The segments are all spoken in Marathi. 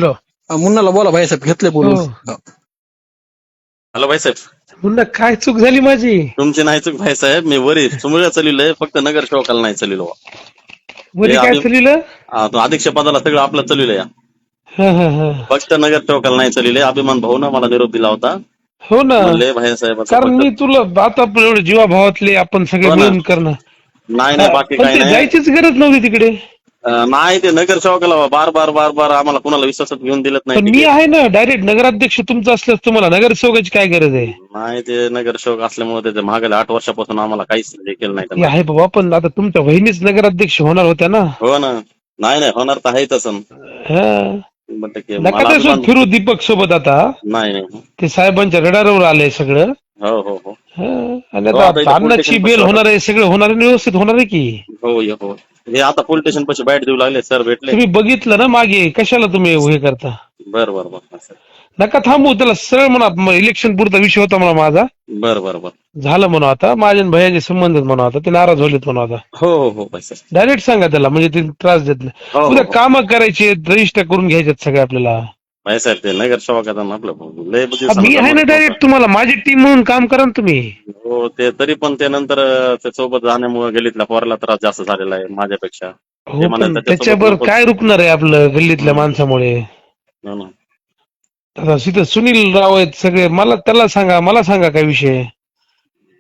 हॅलो. मुन्नाला बोला भाईसाहेब, घेतले बोलून. हो. हॅलो भाईसाहेब, मुन्ना, काय चूक झाली माझी? तुमची नाही चूक भाईसाहेब. मी वरी सुमुळ्या चाललोय, फक्त नगर सेवकाला नाही चाललो. मध्ये काय चाललं? तो अध्यक्ष पदाला सगळं आपलं चाललोय. हा हा हा. फक्त नगर सेवकाला नाही चाललोय. अभिमान भाऊन मला निरोप दिला होता. हो ना, म्हणले भाईसाहेबाचं कारण फक्त मी तुला आता आपण एवढे जीवाभावातले आपण सगळे हो ना. मिळून करणं. नाही हा, नाही बाकी पण काही ते नाही. जायचीच गरज नव्हती तिकडे. नाही ते नगर सेवकाला बार बार बार बार आम्हाला कुणाला विश्वासात घेऊन दिलत नाही पण मी तिकीट. आहे ना, डायरेक्ट नगराध्यक्ष तुमचं असल्यास तुम्हाला नगरसेवकाची काय गरज आहे? नाही ते नगर सेवक असल्यामुळे त्याच्या मागल्या 8 वर्षापासून आम्हाला काहीच हे केलं नाही हे त्यांना. आहे बाबा, पण आता तुमच्या बहिणीच नगराध्यक्ष होणार होत्या ना. हो ना. नाही नाही होणार तर आहे तसं. हा. 100% नका मला तसं अभिमान. फिरू दीपक सोबत आता. नाही नाही. ते साहेबांच्या रडारवर आलंय सगळं. हो हो हो. हा. आणि हो, आता आता इथं पोलीस अन्नाची स्टेशन बेल पाशी होणार आहे, सगळं होणार आहे, व्यवस्थित होणार आहे की. हो हो. हे आता पोलीस स्टेशन पाशी बाईट देऊ लागले, सर भेटले. तुम्ही बघितलं ना मागे, कशाला तुम्ही हे करता? बर बर बर सर. नका थांबू त्याला, सरळ म्हणा इलेक्शन पुरता विषय होता म्हणा माझा. बर बर बर. झालं म्हणून आता माझ्या आणि भैयाचे संबंध आहेत म्हणून आता ते नाराज झालेत म्हणून आता. हो हो हो बाय सर. डायरेक्ट सांगा त्याला, म्हणजे ते त्रास देत नाही. हो उद्या हो कामं करायची, रजिस्टर करून घ्यायच्यात सगळे आपल्याला. बाय साहेब, ते नगर सेवकाचं आपलं लय मी आहे ना, डायरेक्ट तुम्हाला माझी टीम म्हणून काम करा ना तुम्ही. हो ते तरी पण ते नंतर ते सोबत जाण्यामुळे गल्लीतल्या पोराला त्रास जास्त झालेला आहे माझ्यापेक्षा. हो, पण त्याच्यावर काय रुकणार आहे आपलं गल्लीतल्या माणसामुळे? हो ना. आता तिथं सुनील राव आहेत सगळे, त्याला सांगा, मला सांगा काय विषय.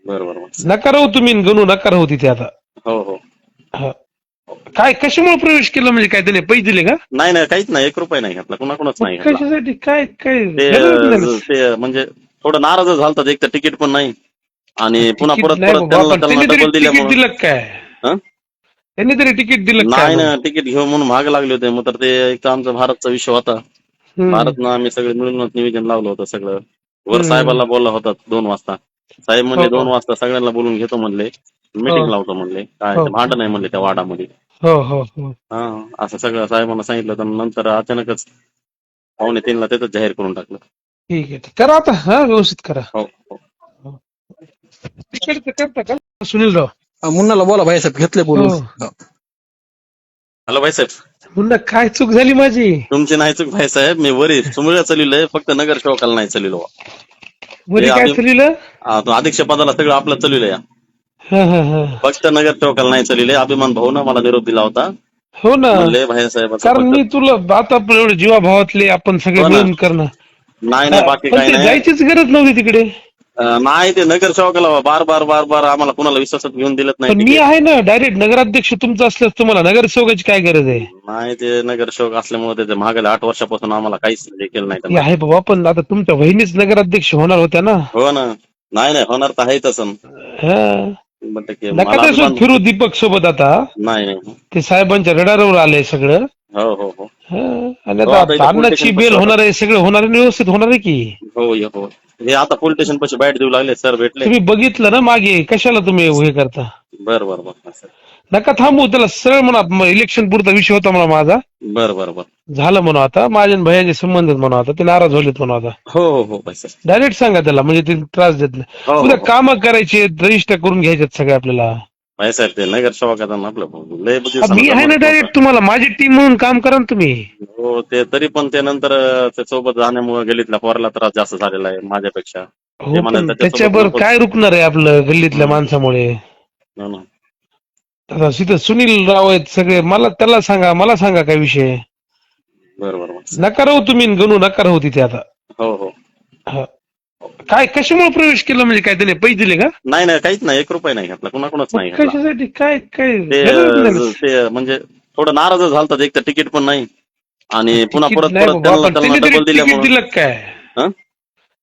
बर बर बर. नका राहू तुम्ही, गणू नका राहू तिथे आता. हो हो. हा. काय कशामुळे प्रवेश केला, म्हणजे काय त्याने पैसे दिले का? नाही नाही काहीच नाही, 1 रुपया नाही घातला, कुणाकुणाच नाही घातला. कशासाठी? काय काय ते गरज नाही. ते म्हणजे थोडं नाराज झालतात, एक तर तिकीट पण नाही आणि पुन्हा तिकीट परत नाही परत बाबा, पण त्यांना त्यांनी तरी डबल तिकीट दिल्यामुळं. दिलं काय? हं? त्यांनी तरी तिकीट दिलं काय? नाही ना, तिकीट घेऊ म्हणून महाग लागले होते. मग तर ते एक तर आमचा भारतचा विषय होता. भारतनं आम्ही सगळे मिळूनच निवेदन लावलं होतं सगळं. वर साहेबांना बोलला होता 2 वाजता. साहेब म्हणले 2 वाजता सगळ्यांना बोलून घेतो म्हणले, मीटिंग लावतो म्हणले. काय ते भांडण नाही म्हणले त्या वाडामध्ये. हो हो हो. हा, असं सगळं साहेबांना सांगितलं, तर नंतर अचानकच 2:45ला तिथंच जाहीर करून टाकलं. ठीक आहे, करा आता. हा, व्यवस्थित करा. हो हो. तिकडचं करता का सुनील राव? मुन्नाला बोला भाईसाहेब, घेतले बोलून. हॅलो भाईसाहेब, मुन्ना, काय चूक झाली माझी? तुमची नाही चूक भाईसाहेब. मी वरी सुमुळ्या चाललोय, फक्त नगर सेवकाला नाही चाललो. मध्ये काय चाललं? तो अध्यक्ष पदाला सगळं आपलं चाललोय. हा हा हा. फक्त नगर सेवकाला नाही चाललोय. अभिमान भाऊन मला निरोप दिला होता. हो ना, म्हणले भाईसाहेबाचं कारण फक्त मी तुला आता आपण एवढे जीवाभावातले आपण सगळे हो ना. मिळून करणं. नाही नाही हा, बाकी पण काही ते नाही. जायचीच गरज नव्हती तिकडे. नाही ते नगर सेवकाला बार बार बार बार आम्हाला कुणाला विश्वासात घेऊन दिलत नाही पण मी तिकीट. आहे ना, डायरेक्ट नगराध्यक्ष तुमचं असल्यास तुम्हाला नगरसेवकाची काय गरज आहे? नाही ते नगर सेवक असल्यामुळे त्याच्या मागल्या 8 वर्षापासून आम्हाला काहीच हे केलं नाही हे त्यांना. आहे बाबा, पण आता तुमच्या बहिणीच नगराध्यक्ष होणार होत्या ना. हो ना. नाही नाही होणार तर आहे तसं. हा. 100% नका मला तसं अभिमान. फिरू दीपक सोबत आता. नाही नाही. ते साहेबांच्या रडारवर आलंय सगळं. हो हो हो. हा. आणि हो, आता आता इथं पोलीस अन्नाची स्टेशन बेल पाशी होणार आहे, सगळं होणार आहे, व्यवस्थित होणार आहे की. हो हो. हे आता पोलीस स्टेशन पाशी बाईट देऊ लागले, सर भेटले. तुम्ही बघितलं ना मागे, कशाला तुम्ही हे करता? बर बर बर सर. नका थांबू त्याला, सरळ म्हणा इलेक्शन पुरता विषय होता म्हणा माझा. बर बर बर. झालं म्हणून आता माझ्या आणि भैयाचे संबंध आहेत म्हणून आता ते नाराज झालेत म्हणून आता. हो हो हो बाय सर. डायरेक्ट सांगा त्याला, म्हणजे ते त्रास देत नाही. हो उद्या हो. कामं करायची, रजिस्टर करून घ्यायच्यात सगळे आपल्याला. बाय साहेब, ते नगर सेवकाचं आपलं लय मी आहे ना, डायरेक्ट तुम्हाला माझी टीम म्हणून काम करा ना तुम्ही. हो ते तरी पण ते नंतर ते सोबत जाण्यामुळे गल्लीतल्या पोराला त्रास जास्त झालेला आहे माझ्यापेक्षा. हो, पण त्याच्यावर काय रुकणार आहे आपलं गल्लीतल्या माणसामुळे? हो ना. आता तिथं सुनील राव आहेत सगळे, त्याला सांगा, मला सांगा काय विषय. बर बर बर. नका राहू तुम्ही, गणू नका राहू तिथे आता. हो हो. हा. काय कशामुळे प्रवेश केला, म्हणजे काय त्याने पैसे दिले का? नाही नाही काहीच नाही, 1 रुपया नाही घातला, कुणाकुणाच नाही घातला. कशासाठी? काय काय ते गरज नाही. ते म्हणजे थोडं नाराज झालतात, एक तर तिकीट पण नाही आणि पुन्हा तिकीट परत नाही परत बाबा, पण त्यांना त्यांनी तरी डबल तिकीट दिल्यामुळं. दिलं काय? हं?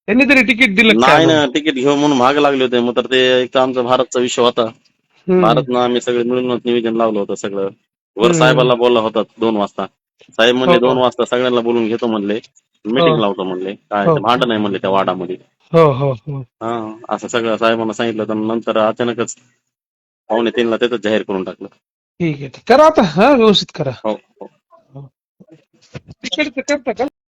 त्यांनी तरी तिकीट दिलं काय? नाही ना, तिकीट घेऊ म्हणून महाग लागले होते. मग तर ते एक तर आमचा भारतचा विषय होता. भारतनं आम्ही सगळे मिळूनच निवेदन लावलं होतं सगळं. वर साहेबांना बोलला होता 2 वाजता. साहेब म्हणले 2 वाजता सगळ्यांना बोलून घेतो म्हणले, मीटिंग लावतो म्हणले. काय ते भांडण नाही म्हणले त्या वाडामध्ये. हो हो हो. हा, असं सगळं साहेबांना सांगितलं, तर नंतर अचानकच 2:45ला तिथंच जाहीर करून टाकलं. ठीक आहे, करा आता. हा, व्यवस्थित करा. हो हो. तिकडचं करता का?